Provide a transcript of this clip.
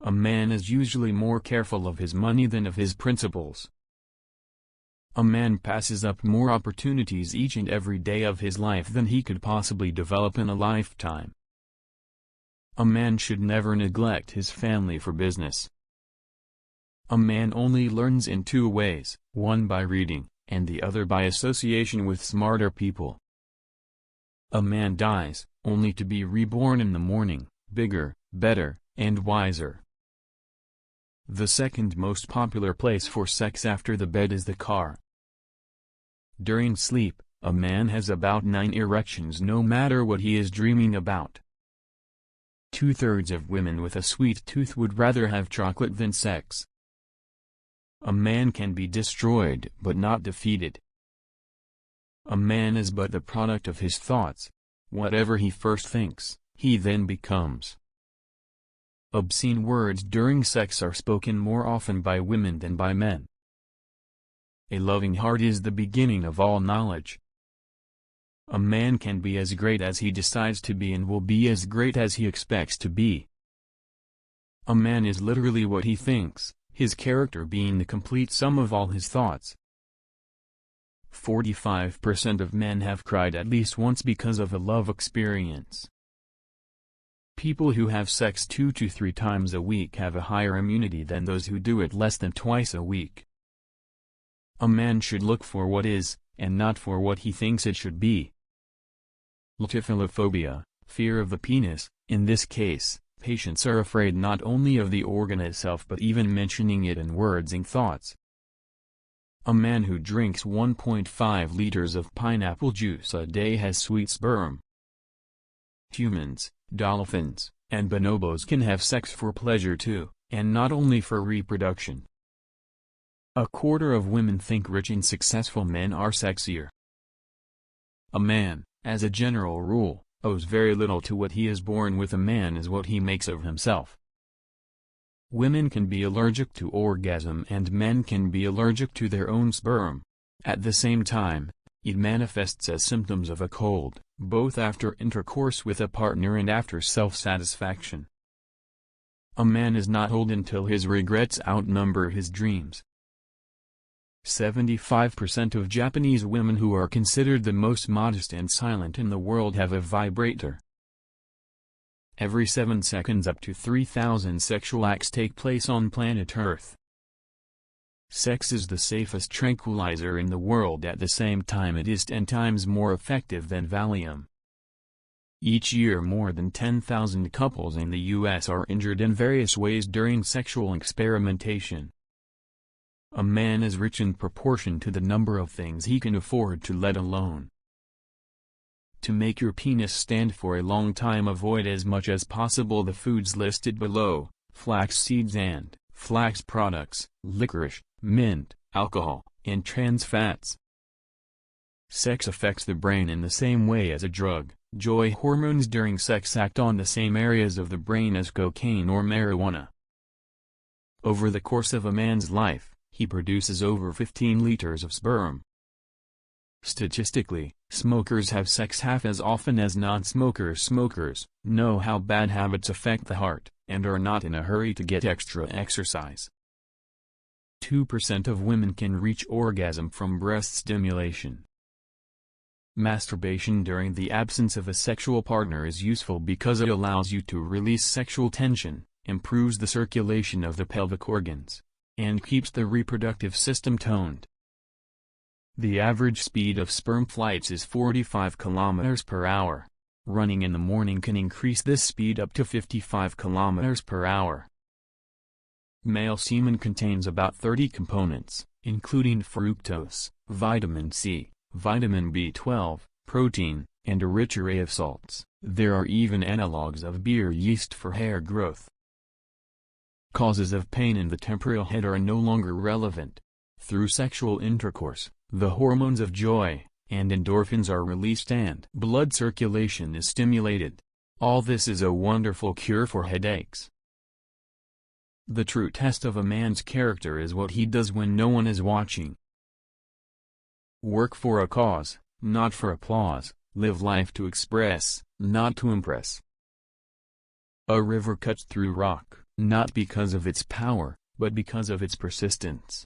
A man is usually more careful of his money than of his principles. A man passes up more opportunities each and every day of his life than he could possibly develop in a lifetime. A man should never neglect his family for business. A man only learns in two ways, one by reading, and the other by association with smarter people. A man dies, only to be reborn in the morning, bigger, better, and wiser. The second most popular place for sex after the bed is the car. During sleep, a man has about 9 erections no matter what he is dreaming about. 2/3 of women with a sweet tooth would rather have chocolate than sex. A man can be destroyed but not defeated. A man is but the product of his thoughts. Whatever he first thinks, he then becomes. Obscene words during sex are spoken more often by women than by men. A loving heart is the beginning of all knowledge. A man can be as great as he decides to be and will be as great as he expects to be. A man is literally what he thinks, his character being the complete sum of all his thoughts. 45% of men have cried at least once because of a love experience. People who have sex 2 to 3 times a week have a higher immunity than those who do it less than twice a week. A man should look for what is, and not for what he thinks it should be. Latiphalophobia, fear of the penis. In this case, patients are afraid not only of the organ itself but even mentioning it in words and thoughts. A man who drinks 1.5 liters of pineapple juice a day has sweet sperm. Humans, dolphins, and bonobos can have sex for pleasure too, and not only for reproduction. 1/4 of women think rich and successful men are sexier. A man, as a general rule, owes very little to what he is born with. A man is what he makes of himself. Women can be allergic to orgasm and men can be allergic to their own sperm. At the same time, it manifests as symptoms of a cold, both after intercourse with a partner and after self-satisfaction. A man is not old until his regrets outnumber his dreams. 75% of Japanese women who are considered the most modest and silent in the world have a vibrator. Every 7 seconds up to 3,000 sexual acts take place on planet Earth. Sex is the safest tranquilizer in the world. At the same time it is 10 times more effective than Valium. Each year more than 10,000 couples in the U.S. are injured in various ways during sexual experimentation. A man is rich in proportion to the number of things he can afford to let alone. To make your penis stand for a long time, avoid as much as possible the foods listed below: flax seeds and flax products, licorice, mint, alcohol, and trans fats. Sex affects the brain in the same way as a drug. Joy hormones during sex act on the same areas of the brain as cocaine or marijuana. Over the course of a man's life, he produces over 15 liters of sperm. Statistically, smokers have sex half as often as non-smokers. Smokers know how bad habits affect the heart, and are not in a hurry to get extra exercise. 2% of women can reach orgasm from breast stimulation. Masturbation during the absence of a sexual partner is useful because it allows you to release sexual tension, improves the circulation of the pelvic organs, and keeps the reproductive system toned. The average speed of sperm flights is 45 km per hour. Running in the morning can increase this speed up to 55 km per hour. Male semen contains about 30 components, including fructose, vitamin C, vitamin B12, protein, and a rich array of salts. There are even analogues of beer yeast for hair growth. Causes of pain in the temporal head are no longer relevant. Through sexual intercourse, the hormones of joy and endorphins are released and blood circulation is stimulated. All this is a wonderful cure for headaches. The true test of a man's character is what he does when no one is watching. Work for a cause, not for applause. Live life to express, not to impress. A river cuts through rock, not because of its power, but because of its persistence.